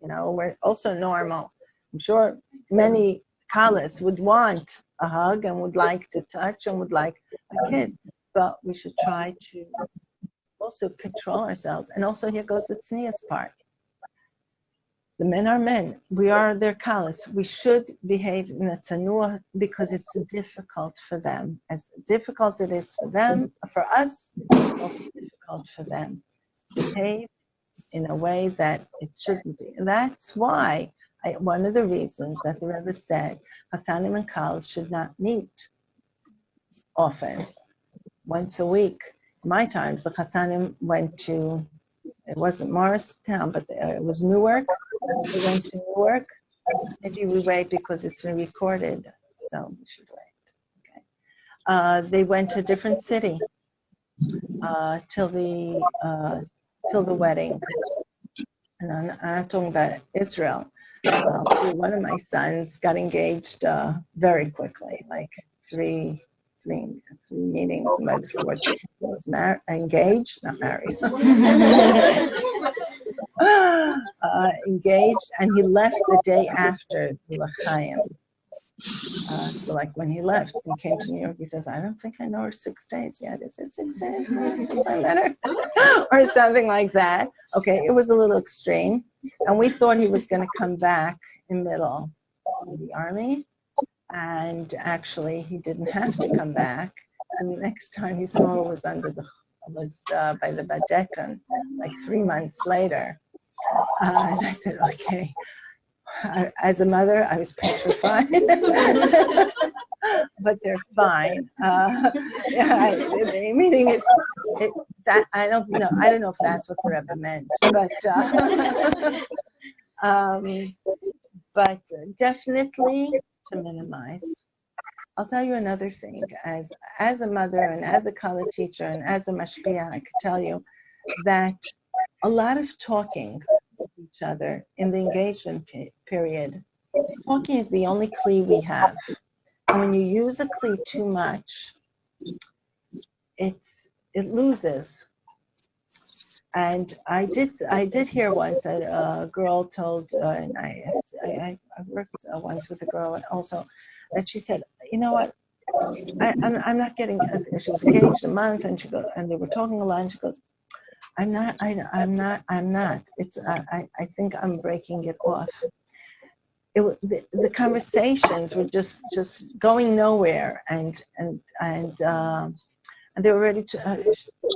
You know, we're also normal. I'm sure many Kalas would want a hug and would like to touch and would like a kiss, but we should try to also control ourselves. And also here goes the tznius part. The men are men. We are their Kalas. We should behave in a tzanua because it's difficult for them. As difficult it is for them, for us, it's also difficult for them. Behave in a way that it shouldn't be. And that's why one of the reasons that the Rebbe said Chassanim and Kalas should not meet often, once a week. In my times, the Chassanim went to, it wasn't Morristown, but it was Newark. They went to Newark. Maybe we wait because it's been recorded, so we should wait. Okay. They went to a different city till the wedding. And I'm not talking about Israel. One of my sons got engaged very quickly, like three meetings. By the fourth, he was engaged, not married. Engaged, and he left the day after the L'chaim. So like when he left and came to New York, he says, I don't think I know her 6 days yet. Is it 6 days since I met her? Or something like that. Okay, it was a little extreme. And we thought he was going to come back in middle of the army. And actually, he didn't have to come back. So the next time he saw her was by the Badekon, like 3 months later. And I said, okay. As a mother, I was petrified, but they're fine. Meaning that I don't know if that's what the Rebbe meant, but definitely to minimize. I'll tell you another thing. As a mother and as a Kala teacher and as a mashpia, I could tell you that a lot of talking with each other in the engagement period. Talking is the only kli we have. And when you use a kli too much, it loses. And I did hear once that a girl told, and I worked once with a girl also, that she said, you know what, I'm not getting. She was engaged a month, and and they were talking a lot, and she goes, I'm not. It's. I think I'm breaking it off. The conversations were just going nowhere, and they were already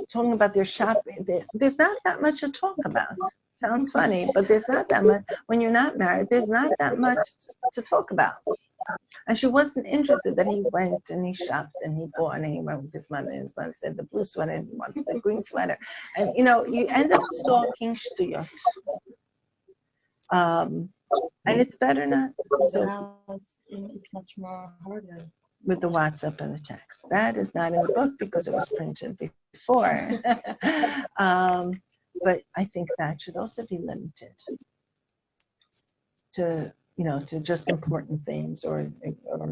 talking about their shopping. There's not that much to talk about. Sounds funny, but there's not that much. When you're not married, there's not that much to talk about. And she wasn't interested that he went and he shopped and he bought and he went with his mother, and his mother said the blue sweater and he wanted the green sweater. And you end up stalking shtuyot. And it's better not. So it's much more harder. With the WhatsApp and the text. That is not in the book because it was printed before. But I think that should also be limited to just important things or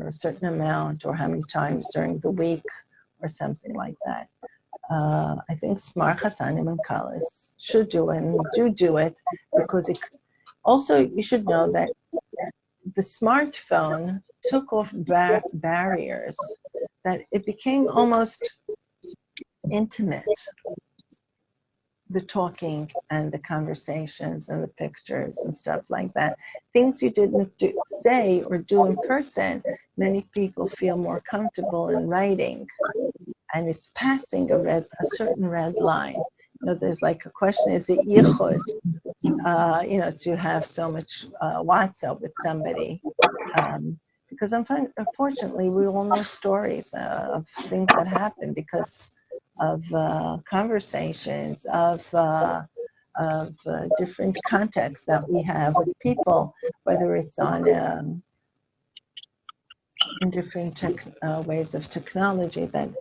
a certain amount or how many times during the week or something like that. I think smart Chassanim and Kalas should do it and do it because it also, you should know that the smartphone took off barriers, that it became almost intimate. the talking and the conversations and the pictures and stuff like that. Things you didn't say or do in person, many people feel more comfortable in writing. And it's passing a certain red line. You know, there's like a question, is it yichud, to have so much WhatsApp with somebody? Because unfortunately, we all know stories of things that happen because of conversations, of different contexts that we have with people, whether it's on in different ways of technology that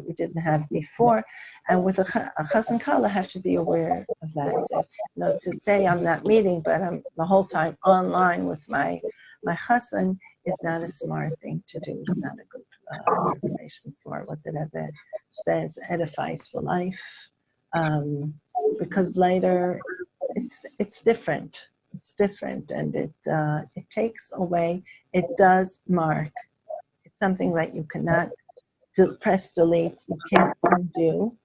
we didn't have before. And with a chas and kala, have to be aware of that. So, to say I'm not meeting, but I'm the whole time online with my chassan is not a smart thing to do. It's not a good preparation for what the Rebbe says edifies for life, because later it's different. It's different, and it takes away. It does mark. It's something that you cannot press delete. You can't undo.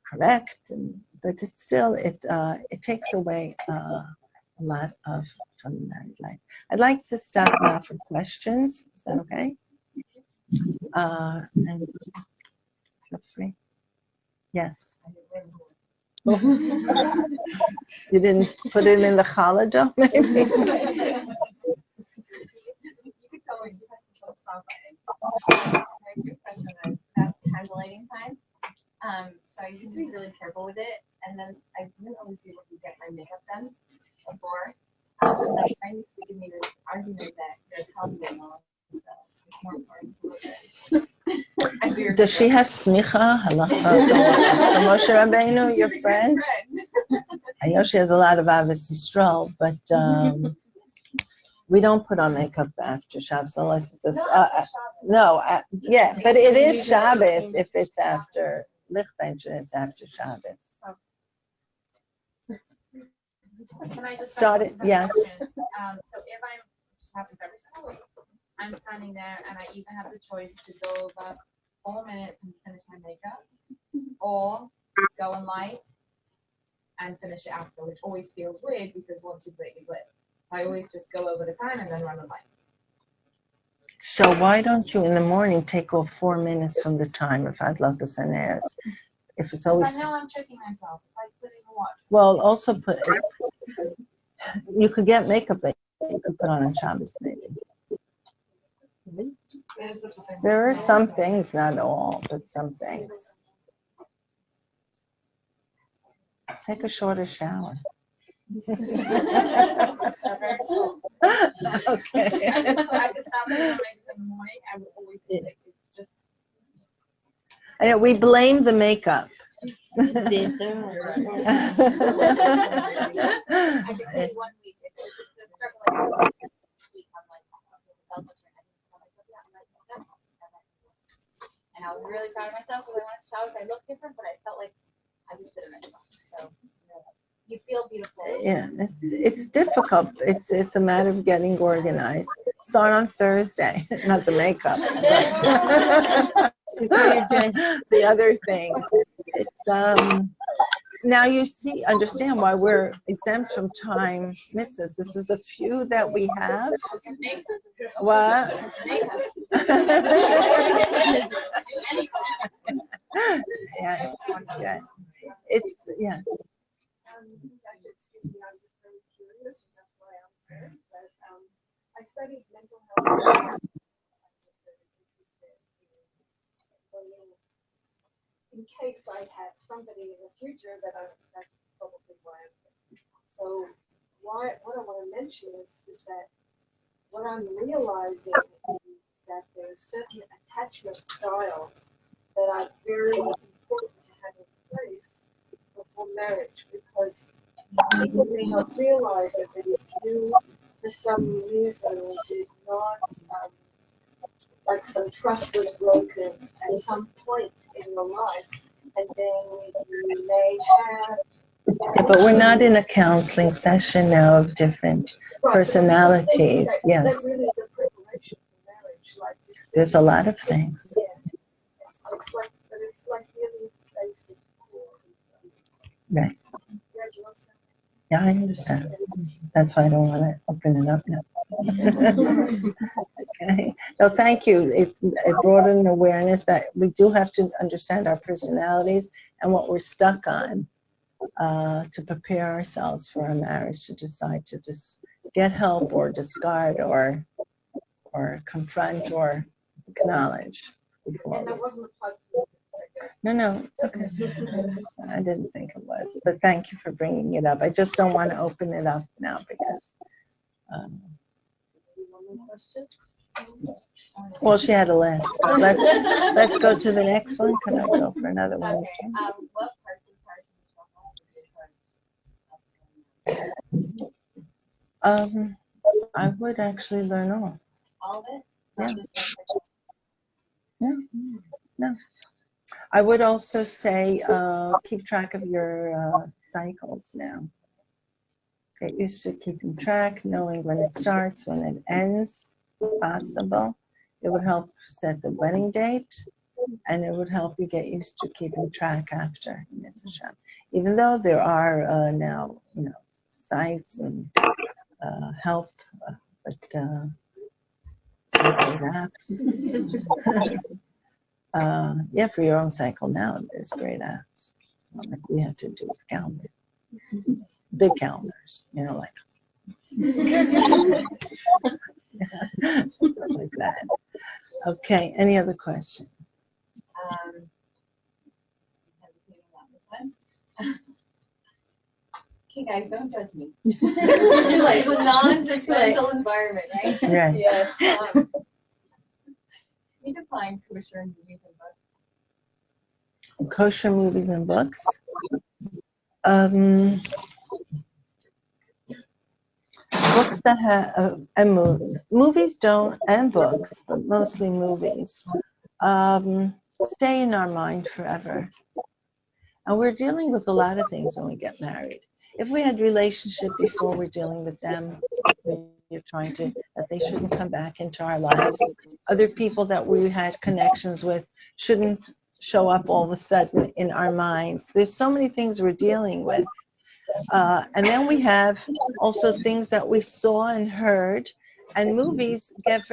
Correct, but it's still it takes away a lot from the married life. I'd like to stop now for questions. Is that okay? And feel free. Yes. You didn't put it in the challah, maybe? You could tell me you have to stop my quick question is about candlelighting time. So I used to be really careful with it, and then I didn't always be able to get my makeup done before. My friend used to give me this argument that they're healthy alone, so it's more important. Does she have smicha, halacha, from Moshe Rabbeinu, your friend? I know she has a lot of Ahavas Yisrael, but we don't put on makeup after Shabbos unless it's but it is Shabbos if it's after Lichbench and it's after Shabbos. Can I just Start it? Yes. So if just happens every single week, I'm standing there and I even have the choice to go about 4 minutes and finish my makeup, or go and light and finish it after, which always feels weird because once you lit, you lit. So I always just go over the time and then run a light. So why don't you in the morning take off 4 minutes from the time if I'd love to send airs? If it's always. I know I'm tricking myself. If I put in a watch. Well, also you could get makeup that you could put on Shabbos maybe. There are some things, not all, but some things. Take a shorter shower. Okay. I could stop in the morning. I would always do it. It's just. I know we blame the makeup. I can tell you 1 week. It's like week. I'm like, and I was really proud of myself because I wanted to shower. So I looked different, but I felt like I just did it myself. So you feel beautiful. Yeah, it's difficult. It's a matter of getting organized. Start on Thursday, not the makeup, but the other thing. It's now you understand why we're exempt from time mitzvahs. This is a few that we have. What? Yes, yes. It's Excuse me, I'm just very curious, and that's why I'm here. But I studied mental health. I'm just very interested in learning in case I have somebody in the future that's probably why I'm here. So what I want to mention is that what I'm realizing is that there's certain attachment styles that are very important to have in place before marriage, because people may not realize it, but if you, for some reason, did not, like some trust was broken at some point in your life, and then you may have. But we're not in a counseling session now of different personalities. Yes. That really is a preparation for marriage. Like there's a lot of things. Yeah. It's like really basic. Right. Yeah, I understand. That's why I don't want to open it up now. Okay. No, thank you. It brought an awareness that we do have to understand our personalities and what we're stuck on to prepare ourselves for a marriage, to decide to just get help or discard or confront or acknowledge before. And that wasn't a plug. No, it's okay. I didn't think it was, but thank you for bringing it up. I just don't want to open it up now because. Well, she had a list. Let's go to the next one. Can I go for another one? Okay, what parts of I would actually learn all. of it? Yeah. Not just No. I would also say keep track of your cycles now. Get used to keeping track, knowing when it starts, when it ends, if possible. It would help set the wedding date, and it would help you get used to keeping track after Mitzvah Shem. Even though there are now, sites and help, but apps. Yeah, for your own cycle now, there's great apps. It's not like we have to do with calendar. Big calendars, like stuff like that. Okay, any other question? Okay, guys, don't judge me. It's a non-judgmental environment, right? Right. Yes. Can you define kosher movies and books? Kosher movies and books. Books that have and movies don't, and books, but mostly movies, stay in our mind forever. And we're dealing with a lot of things when we get married. If we had relationship before, we're dealing with them. We're trying to, that they shouldn't come back into our lives. Other people that we had connections with shouldn't show up all of a sudden in our minds. There's so many things we're dealing with. And then we have also things that we saw and heard, and movies get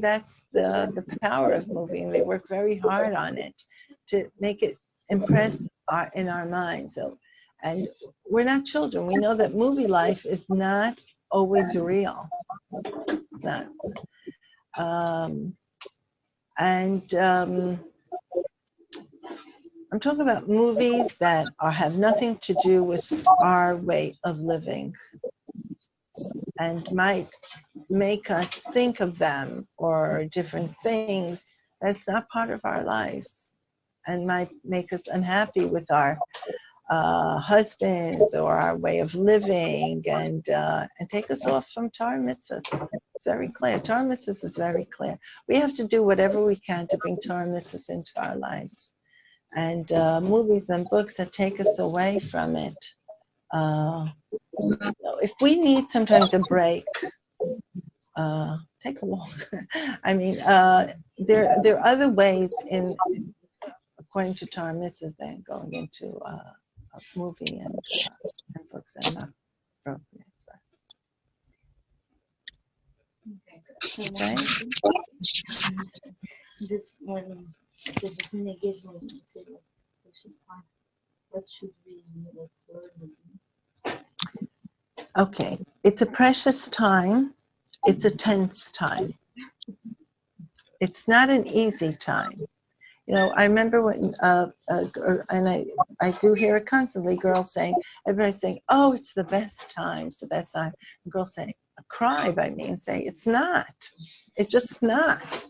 that's the power of movie, and they work very hard on it to make it impress in our minds. So, and we're not children. We know that movie life is not always real. Not. I'm talking about movies that have nothing to do with our way of living and might make us think of them or different things that's not part of our lives and might make us unhappy with our husbands or our way of living and take us off from Torah mitzvahs. It's very clear. Torah mitzvahs is very clear. We have to do whatever we can to bring Torah mitzvahs into our lives. And movies and books that take us away from it. If we need sometimes a break, take a walk. There are other ways according to Torah mitzvahs, than going into a movie and books that are not appropriate for us. Okay. This morning. What should we learn? Okay, it's a precious time. It's a tense time. It's not an easy time. I remember when, and I do hear it constantly, girls saying, everybody's saying, oh, it's the best time, it's the best time. And girls say, cry by me and say, it's not. It's just not.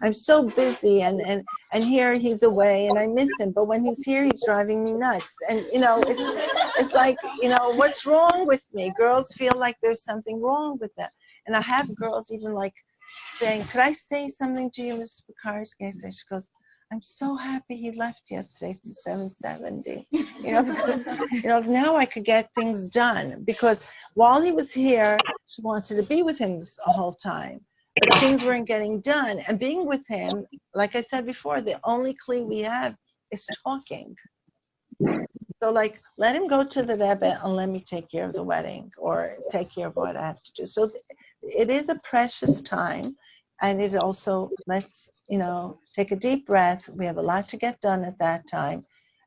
I'm so busy and here he's away and I miss him, but when he's here, he's driving me nuts. And, it's like, what's wrong with me? Girls feel like there's something wrong with them. And I have girls even like saying, could I say something to you, Mrs. Piekarski? I say, she goes, I'm so happy he left yesterday to 770. Because, now I could get things done. Because while he was here, she wanted to be with him the whole time. But things weren't getting done. And being with him, like I said before, the only kli we have is talking. So like, let him go to the Rebbe and let me take care of the wedding or take care of what I have to do. So it is a precious time, and it also lets, take a deep breath. We have a lot to get done at that time.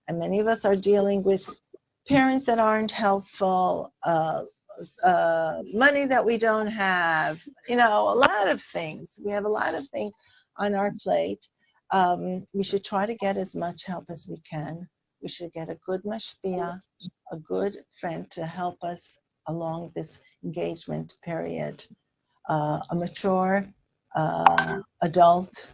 And many of us are dealing with parents that aren't helpful, money that we don't have, a lot of things. We have a lot of things on our plate. We should try to get as much help as we can. We should get a good mashpia, a good friend to help us along this engagement period. A mature adult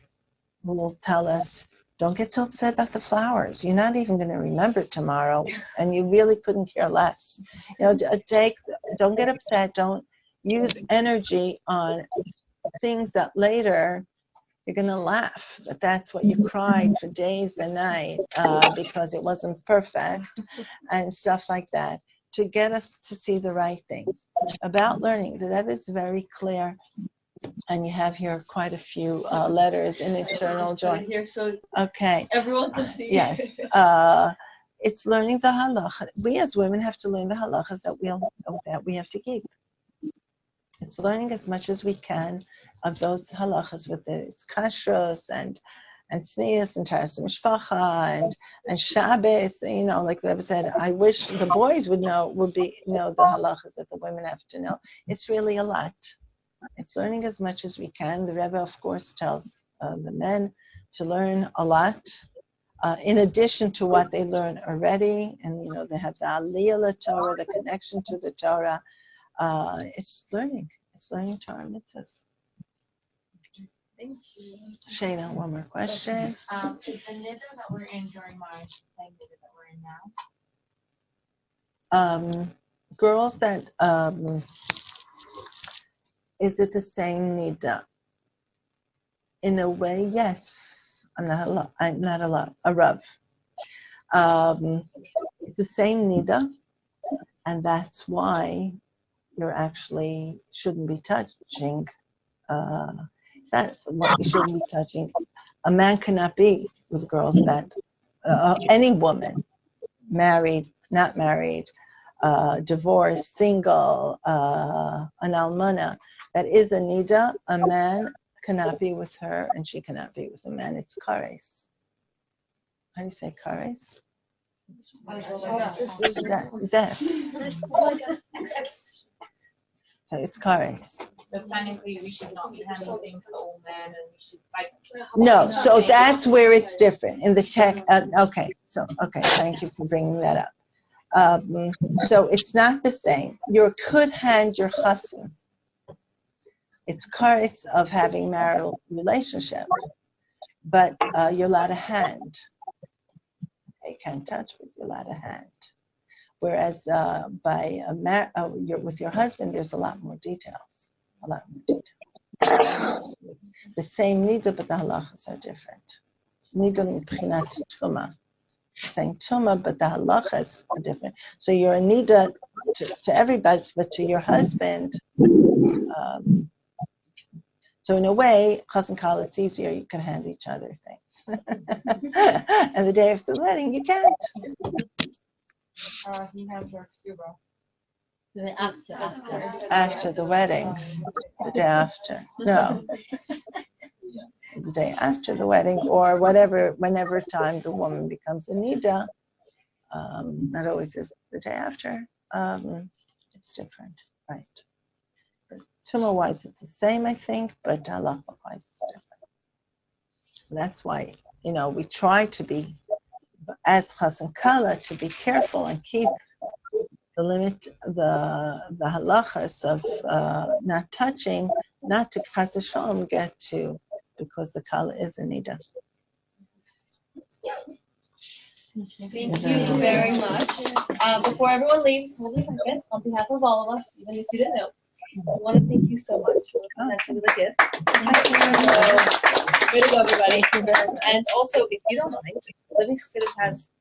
who will tell us, don't get so upset about the flowers. You're not even going to remember tomorrow, and you really couldn't care less. Don't get upset. Don't use energy on things that later you're going to laugh. That's what you cried for days and nights because it wasn't perfect and stuff like that, to get us to see the right things. About learning, the Rebbe is very clear, and you have here quite a few letters in eternal joy. Here so okay. Everyone can see. Yes. It's learning the halacha. We as women have to learn the halachas that we have to keep. It's learning as much as we can of those halachas with its kashrus and tznius and taras mishpacha and Shabbos. Like the Rebbe said, I wish the boys would know the halachas that the women have to know. It's really a lot. It's learning as much as we can. The Rebbe, of course, tells the men to learn a lot, in addition to what they learn already. And, they have the aliyah Torah, the connection to the Torah. It's learning. It's learning Torah mitzvahs. Thank you. Shayna, one more question. Is the niddah that we're in during March the same niddah that we're in now? Girls that, is it the same niddah? In a way, yes. I'm not a rav. It's the same niddah, and that's why you actually shouldn't be touching. It's not what you shouldn't be touching. A man cannot be with girls that, any woman, married, not married, divorced, single, an almana, that is a niddah. A man cannot be with her, and she cannot be with a man. It's kares. How do you say kares? Death. So it's kares. So technically, we should not be handing things to old men, and we should No, so that's where it's different in the tech. Okay, thank you for bringing that up. So it's not the same. You could hand your chassan. It's kares of having marital relationship, but you're allowed to hand. You can't touch, but you're allowed to hand. Whereas with your husband, there's a lot more details. The same niddah, but the halachas are different. Niddah m'pchinat tumah. Same tumah, but the halachas are different. So you're a niddah to everybody, but to your husband. So in a way, chassan kal, it's easier. You can hand each other things. And the day of the wedding, you can't. He has our ksuba. After the wedding, the day after. No. The day after the wedding, or whenever time the woman becomes a niddah, not always is the day after. It's different, right? Tumah-wise, it's the same, I think, but halacha-wise, it's different. And that's why, we try to be, as chassan kala, to be careful and keep the limit, the halachas of not touching, not to chas v'shalom get to, because the kala is a niddah. Thank you very much. Before everyone leaves, hold a second. On behalf of all of us, even if you didn't know, I want to thank you so much for presenting with a gift. So, way to go, everybody. And also, if you don't mind, Living Chassidus has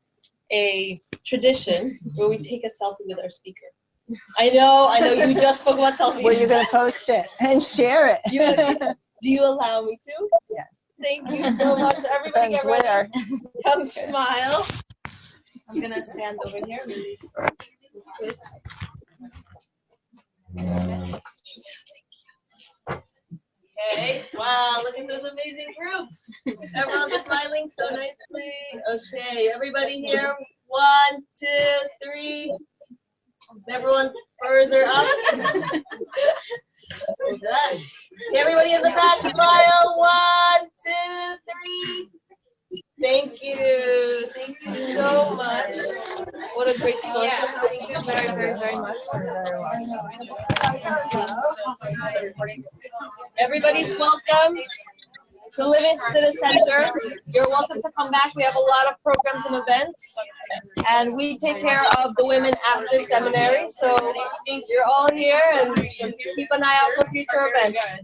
a tradition where we take a selfie with our speaker. I know, you just spoke about selfies. Well, you're going to post it and share it. Do you allow me to? Yes. Thank you so much. Everybody get ready. Come smile. I'm gonna stand over here. Maybe we'll switch. Okay. Wow, look at this amazing group. Everyone's smiling so nicely. Okay, everybody here. 1, 2, 3. Everyone further up. So done. Everybody in the back, smile. 1, 2, 3. Thank you. Thank you so much. What a great story. Thank you very, very, very much. Everybody's welcome to Living Chassidus Center. You're welcome to come back. We have a lot of programs and events. And we take care of the women after seminary. So you're all here and keep an eye out for future events.